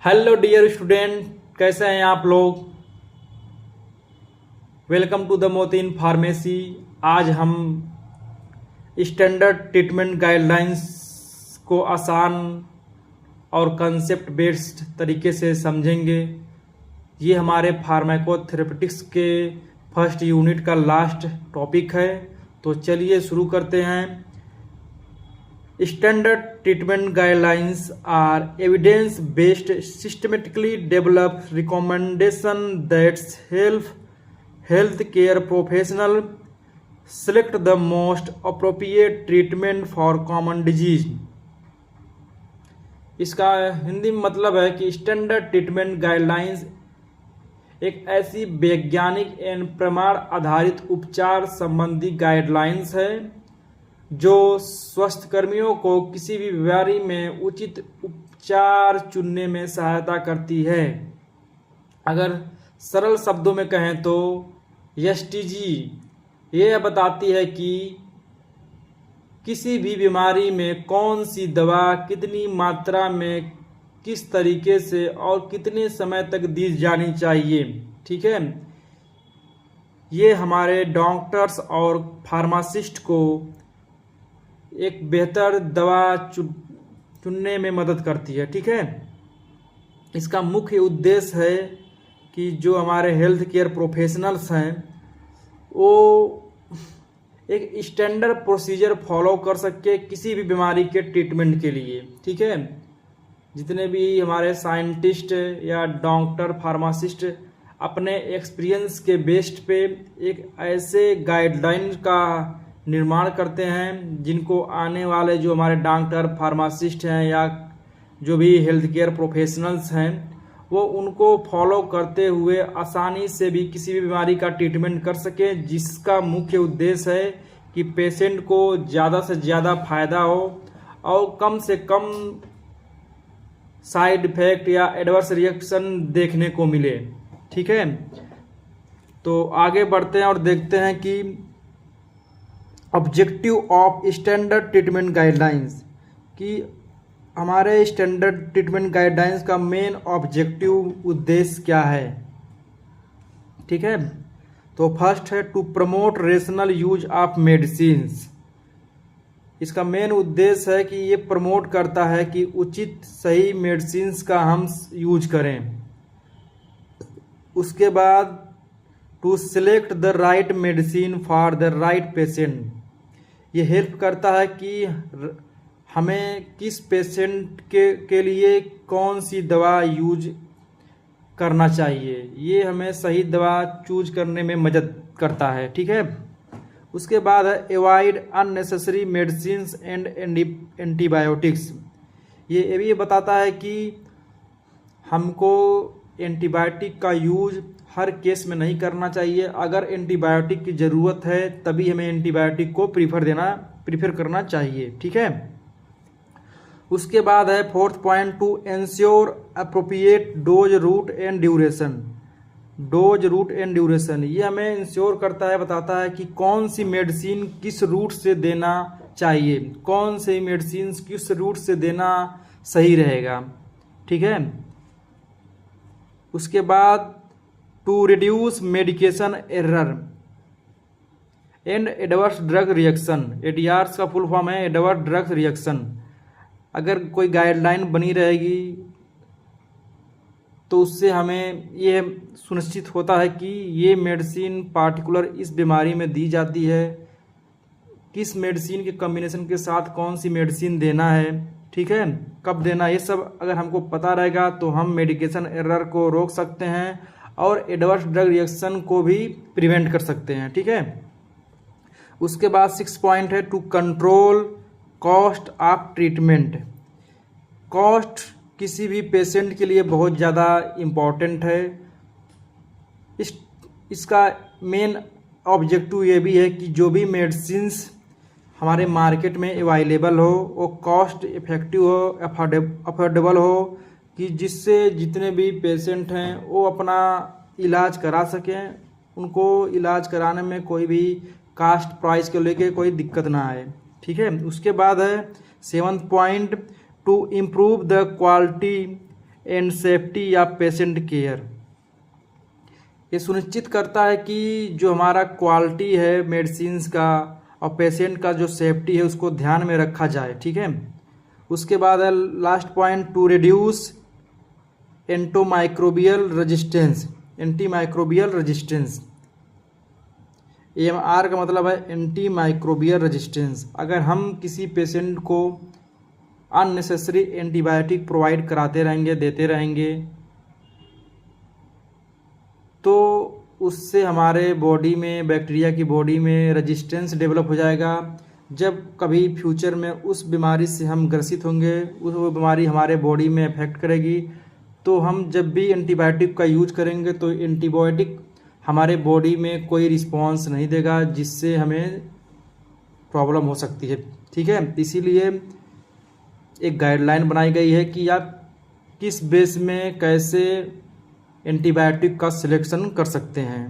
Hello dear student, कैसे हैं आप लोग। वेलकम टू द मोतीन फार्मेसी। आज हम स्टैंडर्ड ट्रीटमेंट गाइडलाइंस को आसान और कंसेप्ट बेस्ड तरीके से समझेंगे। ये हमारे फार्माकोथेरेपेटिक्स के फर्स्ट यूनिट का लास्ट टॉपिक है। तो चलिए शुरू करते हैं। Standard treatment guidelines are evidence-based, systematically developed recommendation that help healthcare professional select the most appropriate treatment for common disease। इसका हिंदी में मतलब है कि स्टैंडर्ड ट्रीटमेंट गाइडलाइंस एक ऐसी वैज्ञानिक एवं प्रमाण आधारित उपचार संबंधी गाइडलाइंस है जो स्वास्थ्य कर्मियों को किसी भी बीमारी में उचित उपचार चुनने में सहायता करती है। अगर सरल शब्दों में कहें तो एसटीजी यह बताती है कि किसी भी बीमारी में कौन सी दवा कितनी मात्रा में किस तरीके से और कितने समय तक दी जानी चाहिए। ठीक है, ये हमारे डॉक्टर्स और फार्मासिस्ट को एक बेहतर दवा चुनने में मदद करती है। ठीक है, इसका मुख्य उद्देश्य है कि जो हमारे हेल्थ केयर प्रोफेशनल्स हैं वो एक स्टैंडर्ड प्रोसीजर फॉलो कर सके किसी भी बीमारी के ट्रीटमेंट के लिए। ठीक है, जितने भी हमारे साइंटिस्ट या डॉक्टर फार्मासिस्ट अपने एक्सपीरियंस के बेस्ड पे एक ऐसे गाइडलाइन का निर्माण करते हैं जिनको आने वाले जो हमारे डॉक्टर फार्मासिस्ट हैं या जो भी हेल्थ केयर प्रोफेशनल्स हैं वो उनको फॉलो करते हुए आसानी से भी किसी भी बीमारी का ट्रीटमेंट कर सकें, जिसका मुख्य उद्देश्य है कि पेशेंट को ज़्यादा से ज़्यादा फायदा हो और कम से कम साइड इफेक्ट या एडवर्स रिएक्शन देखने को मिले। ठीक है, तो आगे बढ़ते हैं और देखते हैं कि objective of standard treatment guidelines कि हमारे स्टैंडर्ड ट्रीटमेंट गाइडलाइंस का मेन ऑब्जेक्टिव उद्देश्य क्या है। ठीक है, तो फर्स्ट है to promote rational use of medicines. इसका मेन उद्देश्य है कि ये प्रमोट करता है कि उचित सही मेडिसिन्स का हम यूज करें। उसके बाद to select the right medicine for the right patient. ये हेल्प करता है कि हमें किस पेशेंट के लिए कौन सी दवा यूज करना चाहिए, ये हमें सही दवा चूज करने में मदद करता है। ठीक है, उसके बाद है avoid unnecessary medicines and antibiotics. ये भी बताता है कि हमको एंटीबायोटिक का यूज हर केस में नहीं करना चाहिए। अगर एंटीबायोटिक की ज़रूरत है तभी हमें एंटीबायोटिक को प्रीफर करना चाहिए। ठीक है, उसके बाद है fourth point to ensure appropriate dose route and duration. Dose route and duration ये हमें इंश्योर करता है, बताता है कि कौन सी मेडिसिन किस रूट से देना चाहिए, कौन सी मेडिसिन किस रूट से देना सही रहेगा। ठीक है, उसके बाद to reduce medication error and adverse drug reaction. ADRs का फुल फॉर्म है एडवर्स ड्रग रिएक्शन। अगर कोई गाइडलाइन बनी रहेगी तो उससे हमें ये सुनिश्चित होता है कि ये मेडिसिन पार्टिकुलर इस बीमारी में दी जाती है, किस मेडिसिन के कॉम्बिनेशन के साथ कौन सी मेडिसिन देना है। ठीक है, कब देना, ये सब अगर हमको पता रहेगा तो हम मेडिकेशन एरर को रोक सकते हैं और एडवर्स ड्रग रिएक्शन को भी प्रिवेंट कर सकते हैं। ठीक है, उसके बाद 6 पॉइंट है to control cost of treatment. Cost किसी भी पेशेंट के लिए बहुत ज़्यादा इम्पॉर्टेंट है। इसका मेन ऑब्जेक्टिव ये भी है कि जो भी मेडिसिन्स हमारे मार्केट में अवेलेबल हो वो कॉस्ट इफेक्टिव हो, अफोर्डेबल हो, कि जिससे जितने भी पेशेंट हैं वो अपना इलाज करा सकें, उनको इलाज कराने में कोई भी कास्ट प्राइस को लेके कोई दिक्कत ना आए। ठीक है, उसके बाद है 7th point two improve the quality and safety या पेशेंट केयर। ये सुनिश्चित करता है कि जो हमारा क्वालिटी है मेडिसिन्स का और पेशेंट का जो सेफ्टी है उसको ध्यान में रखा जाए, ठीक है। उसके बाद है last point, to reduce antimicrobial resistance. Antimicrobial resistance, AMR का मतलब है एंटीमाइक्रोबियल रेजिस्टेंस। अगर हम किसी पेशेंट को अननेसेसरी एंटीबायोटिक प्रोवाइड कराते रहेंगे, देते रहेंगे, तो उससे हमारे बॉडी में, बैक्टीरिया की बॉडी में रेजिस्टेंस डेवलप हो जाएगा। जब कभी फ्यूचर में उस बीमारी से हम ग्रसित होंगे, वो बीमारी हमारे बॉडी में अफेक्ट करेगी, तो हम जब भी एंटीबायोटिक का यूज करेंगे तो एंटीबायोटिक हमारे बॉडी में कोई रिस्पॉन्स नहीं देगा, जिससे हमें प्रॉब्लम हो सकती है, ठीक है। इसीलिए एक गाइडलाइन बनाई गई है कि आप किस बेस में कैसे एंटीबायोटिक का सिलेक्शन कर सकते हैं।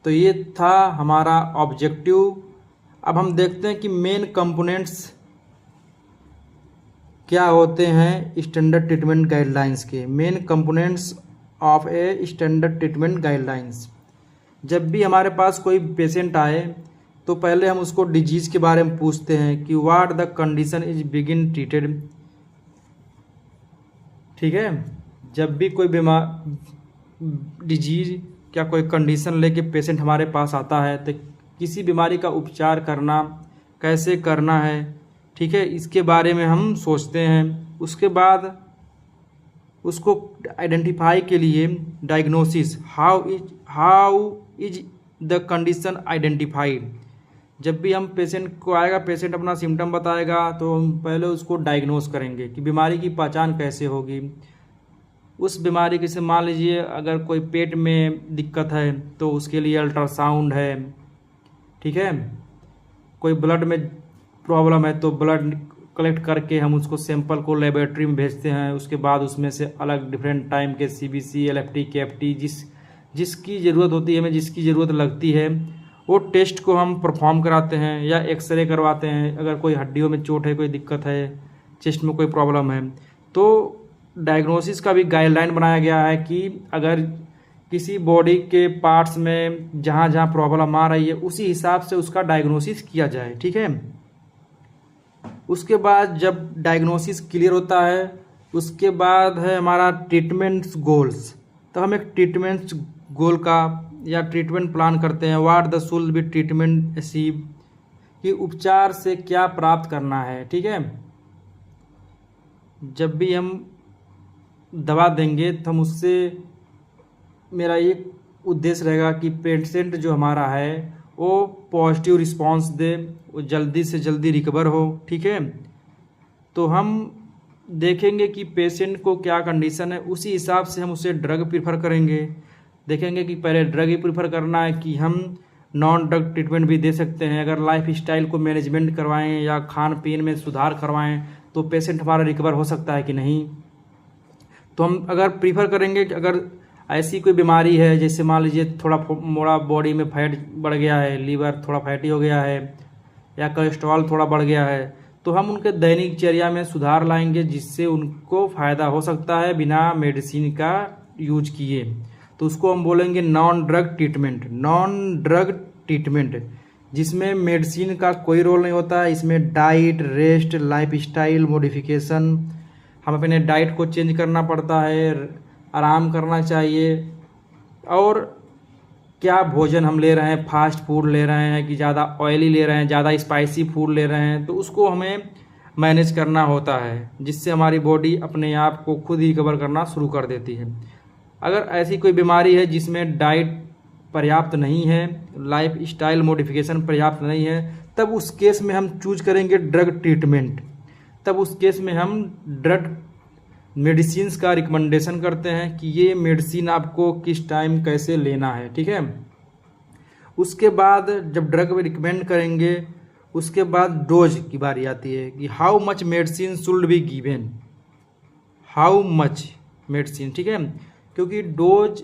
तो ये था हमारा ऑब्जेक्टिव। अब हम देखते हैं कि मेन कंपोनेंट्स क्या होते हैं स्टैंडर्ड ट्रीटमेंट गाइडलाइंस के। Main components of a standard treatment guidelines. जब भी हमारे पास कोई पेशेंट आए तो पहले हम उसको डिजीज़ के बारे में पूछते हैं कि what the condition is begin treated, ठीक है। जब भी कोई डिजीज क्या कोई कंडीशन लेके पेशेंट हमारे पास आता है तो किसी बीमारी का उपचार करना कैसे करना है, ठीक है, इसके बारे में हम सोचते हैं। उसके बाद उसको आइडेंटिफाई के लिए diagnosis, how is the condition identified. जब भी हम पेशेंट को आएगा, पेशेंट अपना सिम्टम बताएगा, तो हम पहले उसको डायग्नोस करेंगे कि बीमारी की पहचान कैसे होगी। उस बीमारी की, से मान लीजिए अगर कोई पेट में दिक्कत है तो उसके लिए अल्ट्रासाउंड है, ठीक है। कोई ब्लड में प्रॉब्लम है तो ब्लड कलेक्ट करके हम उसको सैंपल को लेबोरेटरी में भेजते हैं। उसके बाद उसमें से अलग डिफरेंट टाइम के CBC, LFT, KFT जिसकी ज़रूरत होती है, हमें जिसकी ज़रूरत लगती है, वो टेस्ट को हम परफॉर्म कराते हैं या एक्सरे करवाते हैं। अगर कोई हड्डियों में चोट है, कोई दिक्कत है, चेस्ट में कोई प्रॉब्लम है, तो डायग्नोसिस का भी गाइडलाइन बनाया गया है कि अगर किसी बॉडी के पार्ट्स में जहाँ जहाँ प्रॉब्लम आ रही है उसी हिसाब से उसका डायग्नोसिस किया जाए, ठीक है। उसके बाद जब डायग्नोसिस क्लियर होता है, उसके बाद है हमारा ट्रीटमेंट गोल्स। तो हम एक ट्रीटमेंट गोल का या ट्रीटमेंट प्लान करते हैं। What the should be treatment achieve, कि उपचार से क्या प्राप्त करना है, ठीक है। जब भी हम दवा देंगे तो हम उससे, मेरा ये उद्देश्य रहेगा कि पेशेंट जो हमारा है वो पॉजिटिव रिस्पांस दे, वो जल्दी से जल्दी रिकवर हो, ठीक है। तो हम देखेंगे कि पेशेंट को क्या कंडीशन है, उसी हिसाब से हम उसे ड्रग प्रीफर करेंगे। देखेंगे कि पहले ड्रग ही प्रीफर करना है कि हम नॉन ड्रग ट्रीटमेंट भी दे सकते हैं। अगर लाइफ स्टाइल को मैनेजमेंट करवाएं या खान पीन में सुधार करवाएं तो पेशेंट हमारा रिकवर हो सकता है कि नहीं। तो हम अगर प्रीफर करेंगे कि अगर ऐसी कोई बीमारी है, जैसे मान लीजिए थोड़ा मोड़ा बॉडी में फैट बढ़ गया है, लीवर थोड़ा फैटी हो गया है या कोलेस्ट्रॉल थोड़ा बढ़ गया है, तो हम उनके दैनिक चर्या में सुधार लाएंगे जिससे उनको फ़ायदा हो सकता है बिना मेडिसिन का यूज किए। तो उसको हम बोलेंगे non drug treatment. Non drug treatment जिसमें मेडिसिन का कोई रोल नहीं होता है। इसमें diet, rest, life style modification, हम अपने डाइट को चेंज करना पड़ता है, आराम करना चाहिए, और क्या भोजन हम ले रहे हैं, फास्ट फूड ले रहे हैं कि ज़्यादा ऑयली ले रहे हैं, ज़्यादा स्पाइसी फूड ले रहे हैं, तो उसको हमें मैनेज करना होता है, जिससे हमारी बॉडी अपने आप को खुद ही रिकवर करना शुरू कर देती है। अगर ऐसी कोई बीमारी है जिसमें डाइट पर्याप्त नहीं है, लाइफ स्टाइल मॉडिफिकेशन पर्याप्त नहीं है, तब उस केस में हम चूज करेंगे ड्रग ट्रीटमेंट। तब उस केस में हम ड्रग मेडिसिन्स का रिकमेंडेशन करते हैं कि ये मेडिसिन आपको किस टाइम कैसे लेना है, ठीक है। उसके बाद जब ड्रग रिकमेंड करेंगे, उसके बाद डोज की बारी आती है कि how much medicine should be given, how much medicine, ठीक है। क्योंकि डोज,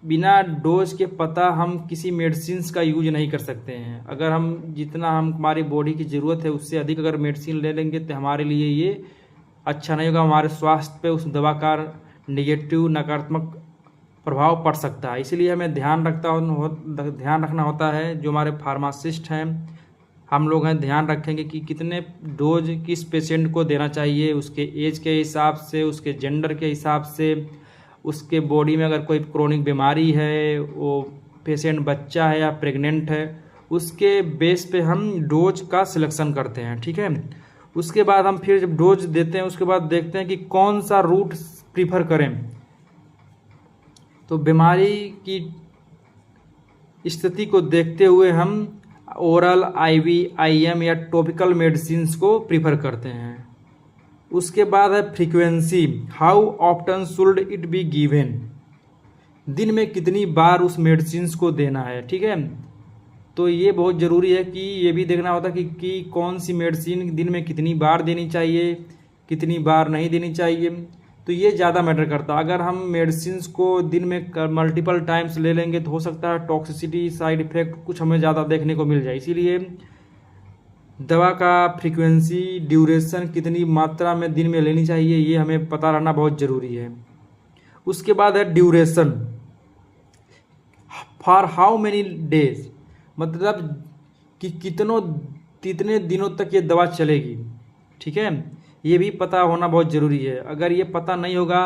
बिना डोज के पता हम किसी मेडिसिन का यूज नहीं कर सकते हैं। अगर हम जितना हमारी बॉडी की ज़रूरत है उससे अधिक अगर मेडिसिन ले लेंगे तो हमारे लिए ये अच्छा नहीं होगा, हमारे स्वास्थ्य पे उस दवा का निगेटिव नकारात्मक प्रभाव पड़ सकता है। इसीलिए हमें ध्यान रखना होता है। जो हमारे फार्मासिस्ट हैं, हम लोग हैं, ध्यान रखेंगे कि कितने डोज किस पेशेंट को देना चाहिए, उसके एज के हिसाब से, उसके जेंडर के हिसाब से, उसके बॉडी में अगर कोई क्रोनिक बीमारी है, वो पेशेंट बच्चा है या प्रेग्नेंट है, उसके बेस पे हम डोज का सिलेक्शन करते हैं। ठीक है, उसके बाद हम फिर जब डोज देते हैं उसके बाद देखते हैं कि कौन सा रूट प्रीफर करें। तो बीमारी की स्थिति को देखते हुए हम ओरल, आईवी, आईएम या टॉपिकल मेडिसिन्स को प्रीफर करते हैं। उसके बाद है frequency, how often should it be given, दिन में कितनी बार उस मेडिसिन्स को देना है। ठीक है, तो ये बहुत ज़रूरी है कि ये भी देखना होता है कि कौन सी मेडिसिन दिन में कितनी बार देनी चाहिए, कितनी बार नहीं देनी चाहिए। तो ये ज़्यादा मैटर करता है। अगर हम मेडिसिन्स को दिन में मल्टीपल टाइम्स ले लेंगे तो हो सकता है टॉक्सिसिटी, साइड इफ़ेक्ट कुछ हमें ज़्यादा देखने को मिल जाए। इसीलिए दवा का फ्रीक्वेंसी, ड्यूरेशन, कितनी मात्रा में दिन में लेनी चाहिए, ये हमें पता रहना बहुत ज़रूरी है। उसके बाद है duration, for how many days, मतलब कि कितने दिनों तक ये दवा चलेगी। ठीक है, ये भी पता होना बहुत ज़रूरी है। अगर ये पता नहीं होगा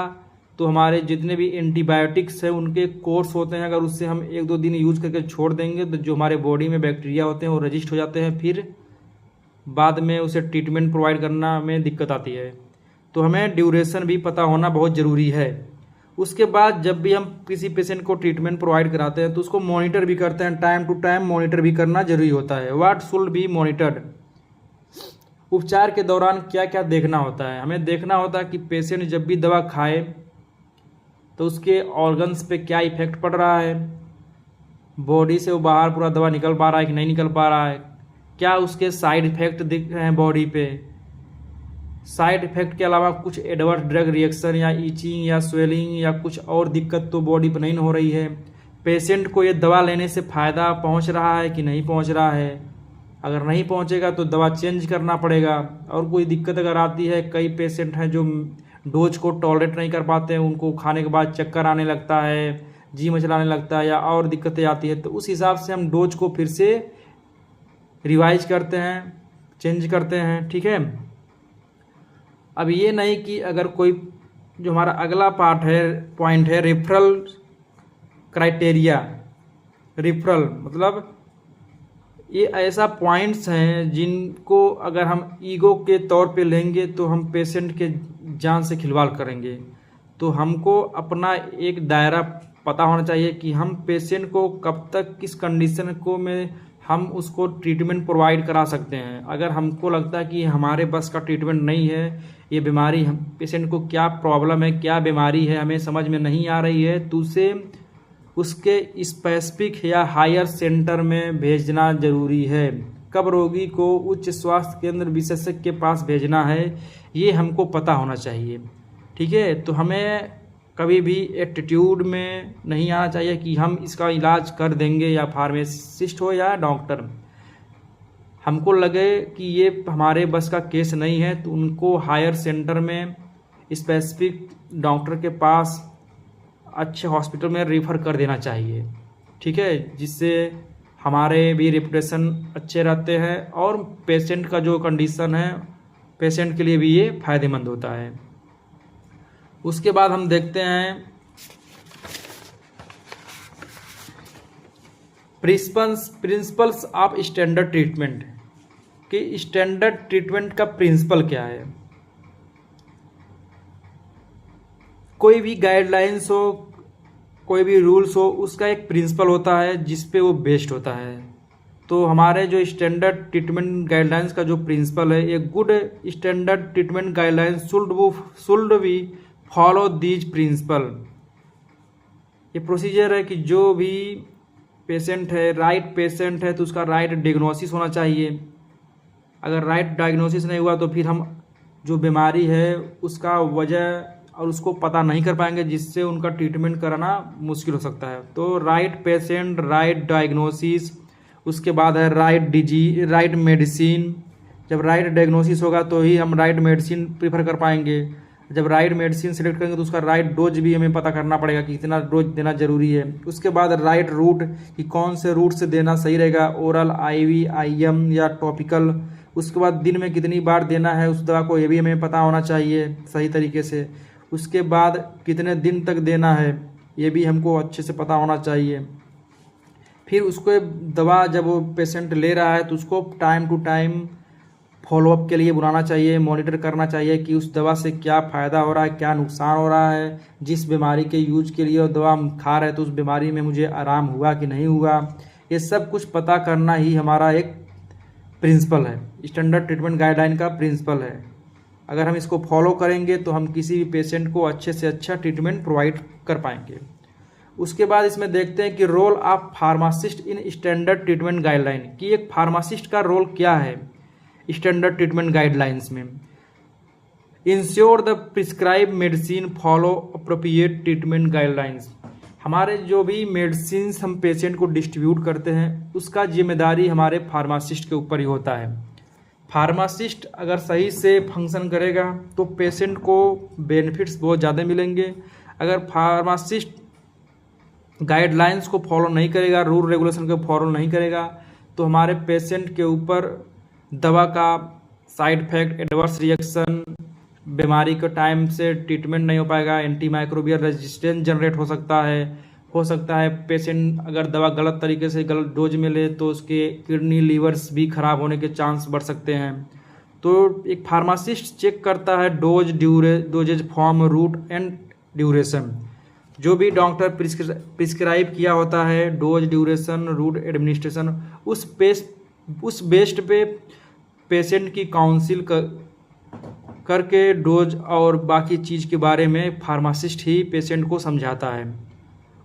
तो हमारे जितने भी एंटीबायोटिक्स हैं उनके कोर्स होते हैं, अगर उससे हम 1-2 दिन यूज करके छोड़ देंगे तो जो हमारे बॉडी में बैक्टीरिया होते हैं वो रजिस्ट हो जाते हैं, फिर बाद में उसे ट्रीटमेंट प्रोवाइड करना में दिक्कत आती है। तो हमें ड्यूरेशन भी पता होना बहुत ज़रूरी है। उसके बाद जब भी हम किसी पेशेंट को ट्रीटमेंट प्रोवाइड कराते हैं तो उसको मॉनिटर भी करते हैं, टाइम टू टाइम मॉनिटर भी करना जरूरी होता है। व्हाट शुड बी मॉनिटर्ड, उपचार के दौरान क्या क्या देखना होता है। हमें देखना होता है कि पेशेंट जब भी दवा खाए तो उसके ऑर्गन्स पे क्या इफेक्ट पड़ रहा है, बॉडी से वो बाहर पूरा दवा निकल पा रहा है कि नहीं निकल पा रहा है, क्या उसके साइड इफेक्ट दिख रहे हैं बॉडी पे, साइड इफेक्ट के अलावा कुछ एडवर्स ड्रग रिएक्शन या ईचिंग या स्वेलिंग या कुछ और दिक्कत तो बॉडी पर नहीं हो रही है, पेशेंट को ये दवा लेने से फ़ायदा पहुंच रहा है कि नहीं पहुंच रहा है। अगर नहीं पहुंचेगा तो दवा चेंज करना पड़ेगा। और कोई दिक्कत अगर आती है, कई पेशेंट हैं जो डोज को टॉलरेट नहीं कर पाते हैं, उनको खाने के बाद चक्कर आने लगता है, जी मचलाने लगता है या और दिक्कतें आती है, तो उस हिसाब से हम डोज को फिर से रिवाइज करते हैं, चेंज करते हैं। ठीक है, अब ये नहीं कि अगर कोई, जो हमारा अगला पॉइंट है रेफरल क्राइटेरिया। रेफरल मतलब ये ऐसा पॉइंट्स हैं जिनको अगर हम ईगो के तौर पे लेंगे तो हम पेशेंट के जान से खिलवाड़ करेंगे। तो हमको अपना एक दायरा पता होना चाहिए कि हम पेशेंट को कब तक, किस कंडीशन को में हम उसको ट्रीटमेंट प्रोवाइड करा सकते हैं। अगर हमको लगता है कि हमारे बस का ट्रीटमेंट नहीं है, ये बीमारी, हम पेशेंट को क्या प्रॉब्लम है, क्या बीमारी है, हमें समझ में नहीं आ रही है, तो उसे उसके स्पेसिफिक या हायर सेंटर में भेजना जरूरी है। कब रोगी को उच्च स्वास्थ्य केंद्र विशेषज्ञ के पास भेजना है, ये हमको पता होना चाहिए। ठीक है, तो हमें कभी भी एटीट्यूड में नहीं आना चाहिए कि हम इसका इलाज कर देंगे, या फार्मासिस्ट हो या डॉक्टर, हमको लगे कि ये हमारे बस का केस नहीं है तो उनको हायर सेंटर में स्पेसिफिक डॉक्टर के पास अच्छे हॉस्पिटल में रेफ़र कर देना चाहिए। ठीक है, जिससे हमारे भी रेपुटेशन अच्छे रहते हैं और पेशेंट का जो कंडीशन है, पेशेंट के लिए भी ये फ़ायदेमंद होता है। उसके बाद हम देखते हैं प्रिंसिपल्स ऑफ स्टैंडर्ड ट्रीटमेंट, कि स्टैंडर्ड ट्रीटमेंट का प्रिंसिपल क्या है। कोई भी गाइडलाइंस हो, कोई भी रूल्स हो, उसका एक प्रिंसिपल होता है जिस पे वो बेस्ड होता है। तो हमारे जो स्टैंडर्ड ट्रीटमेंट गाइडलाइंस का जो प्रिंसिपल है, एक good standard treatment guidelines should be follow these principle. ये प्रोसीजर है कि जो भी पेशेंट है, राइट पेशेंट है तो उसका राइट डायग्नोसिस होना चाहिए। अगर राइट डायग्नोसिस नहीं हुआ तो फिर हम जो बीमारी है उसका वजह और उसको पता नहीं कर पाएंगे, जिससे उनका ट्रीटमेंट कराना मुश्किल हो सकता है। तो राइट पेशेंट, राइट डायग्नोसिस, उसके बाद है राइट मेडिसिन, जब राइट डायग्नोसिस होगा तो ही हम राइट मेडिसिन प्रीफर कर पाएंगे। जब राइट मेडिसिन सेलेक्ट करेंगे तो उसका राइट डोज भी हमें पता करना पड़ेगा कि कितना डोज देना जरूरी है। उसके बाद राइट रूट कि कौन से रूट से देना सही रहेगा, ओरल, आईवी, आईएम या टॉपिकल। उसके बाद दिन में कितनी बार देना है उस दवा को, ये भी हमें पता होना चाहिए सही तरीके से। उसके बाद कितने दिन तक देना है ये भी हमको अच्छे से पता होना चाहिए। फिर उसको दवा जब वो पेशेंट ले रहा है तो उसको टाइम टू टाइम फॉलोअप के लिए बुलाना चाहिए, मॉनिटर करना चाहिए कि उस दवा से क्या फ़ायदा हो रहा है, क्या नुकसान हो रहा है। जिस बीमारी के यूज के लिए वो दवा हम खा रहे हैं तो उस बीमारी में मुझे आराम हुआ कि नहीं हुआ, ये सब कुछ पता करना ही हमारा एक प्रिंसिपल है, स्टैंडर्ड ट्रीटमेंट गाइडलाइन का प्रिंसिपल है। अगर हम इसको फॉलो करेंगे तो हम किसी भी पेशेंट को अच्छे से अच्छा ट्रीटमेंट प्रोवाइड कर पाएंगे। उसके बाद इसमें देखते हैं कि role of pharmacist in standard treatment guideline, कि एक फार्मासिस्ट का रोल क्या है स्टैंडर्ड ट्रीटमेंट गाइडलाइंस में। Ensure the prescribe medicine follow appropriate treatment guidelines, हमारे जो भी मेडिसिन हम पेशेंट को डिस्ट्रीब्यूट करते हैं उसका जिम्मेदारी हमारे फार्मासिस्ट के ऊपर ही होता है। फार्मासिस्ट अगर सही से फंक्शन करेगा तो पेशेंट को बेनिफिट्स बहुत ज़्यादा मिलेंगे। अगर फार्मासिस्ट गाइडलाइंस को फॉलो नहीं करेगा, रूल रेगुलेशन को फॉलो नहीं करेगा, तो हमारे पेशेंट के ऊपर दवा का साइड इफेक्ट, एडवर्स रिएक्शन, बीमारी को टाइम से ट्रीटमेंट नहीं हो पाएगा, एंटी माइक्रोबियल रेजिस्टेंस जनरेट हो सकता है पेशेंट अगर दवा गलत तरीके से गलत डोज में ले तो उसके किडनी, लीवर्स भी खराब होने के चांस बढ़ सकते हैं। तो एक फार्मासिस्ट चेक करता है dosage form, route and duration, जो भी डॉक्टर प्रिस्क्राइब किया होता है डोज, ड्यूरेशन, रूट एडमिनिस्ट्रेशन, उस बेस्ड पे पेशेंट की काउंसिल करके डोज और बाकी चीज़ के बारे में फार्मासिस्ट ही पेशेंट को समझाता है।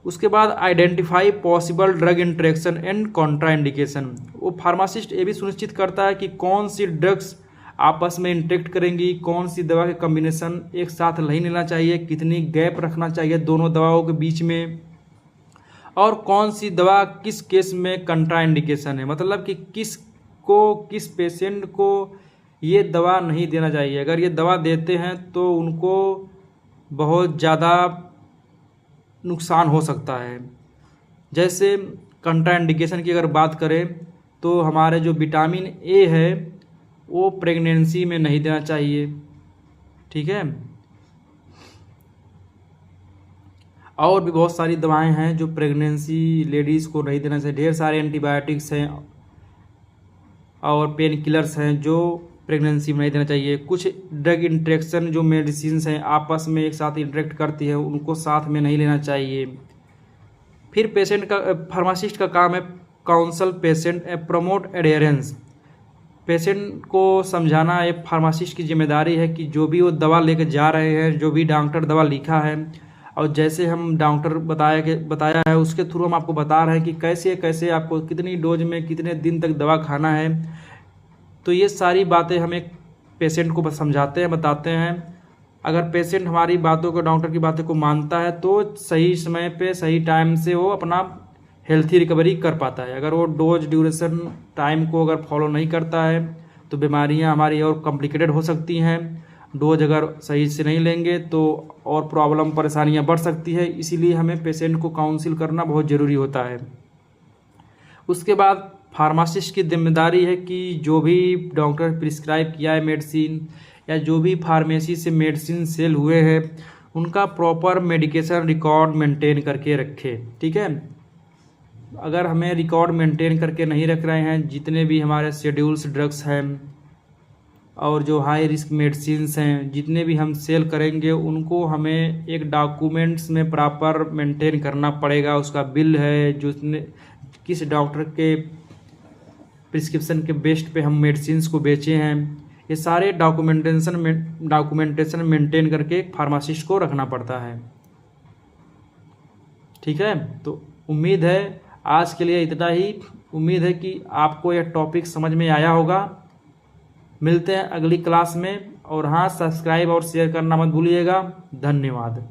उसके बाद identify possible drug interaction and contraindication, वो फार्मासिस्ट ये भी सुनिश्चित करता है कि कौन सी ड्रग्स आपस में इंटरेक्ट करेंगी, कौन सी दवा के कॉम्बिनेशन एक साथ नहीं लेना चाहिए, कितनी गैप रखना चाहिए दोनों दवाओं के बीच में, और कौन सी दवा किस केस में कंट्राइंडिकेशन है, मतलब कि किस पेशेंट को ये दवा नहीं देना चाहिए। अगर ये दवा देते हैं तो उनको बहुत ज़्यादा नुकसान हो सकता है। जैसे कंट्राइंडिकेशन की अगर बात करें तो हमारे जो विटामिन ए है वो प्रेगनेंसी में नहीं देना चाहिए, ठीक है। और भी बहुत सारी दवाएं हैं जो प्रेगनेंसी लेडीज़ को नहीं देना चाहिए। ढेर सारे एंटीबायोटिक्स हैं और पेन किलर्स हैं जो प्रेगनेंसी में नहीं देना चाहिए। कुछ ड्रग इंटरेक्शन जो मेडिसिन हैं आपस में एक साथ इंटरेक्ट करती है, उनको साथ में नहीं लेना चाहिए। फिर पेशेंट का फार्मासिस्ट का काम है काउंसल पेशेंट प्रमोट एडेरेंस, पेशेंट को समझाना एक फार्मासिस्ट की जिम्मेदारी है कि जो भी वो दवा लेकर जा रहे हैं, जो भी डॉक्टर दवा लिखा है और जैसे हम डॉक्टर बताया है उसके थ्रू हम आपको बता रहे हैं कि कैसे कैसे आपको कितनी डोज में कितने दिन तक दवा खाना है। तो ये सारी बातें हम एक पेशेंट को समझाते हैं, बताते हैं। अगर पेशेंट हमारी बातों को, डॉक्टर की बातों को मानता है तो सही समय पे सही टाइम से वो अपना हेल्थी रिकवरी कर पाता है। अगर वो डोज, ड्यूरेशन, टाइम को अगर फॉलो नहीं करता है तो बीमारियां हमारी और कॉम्प्लिकेटेड हो सकती हैं। डोज अगर सही से नहीं लेंगे तो और प्रॉब्लम, परेशानियां बढ़ सकती है। इसीलिए हमें पेशेंट को काउंसिल करना बहुत ज़रूरी होता है। उसके बाद फार्मासिस्ट की जिम्मेदारी है कि जो भी डॉक्टर प्रिस्क्राइब किया है मेडिसिन या जो भी फार्मेसी से मेडिसिन सेल हुए हैं उनका प्रॉपर मेडिकेशन रिकॉर्ड मेंटेन करके रखे, ठीक है। अगर हमें रिकॉर्ड मेंटेन करके नहीं रख रहे हैं, जितने भी हमारे शेड्यूल्स ड्रग्स हैं और जो हाई रिस्क मेडिसिन्स हैं, जितने भी हम सेल करेंगे उनको हमें एक डॉक्यूमेंट्स में प्रॉपर मेंटेन करना पड़ेगा। उसका बिल है, जो किस डॉक्टर के प्रिस्क्रिप्शन के बेस्ड पे हम मेडिसिन्स को बेचे हैं, ये सारे डॉक्यूमेंटेशन मेंटेन करके फार्मासिस्ट को रखना पड़ता है, ठीक है। तो उम्मीद है आज के लिए इतना ही। उम्मीद है कि आपको यह टॉपिक समझ में आया होगा। मिलते हैं अगली क्लास में, और हाँ, सब्सक्राइब और शेयर करना मत भूलिएगा। धन्यवाद।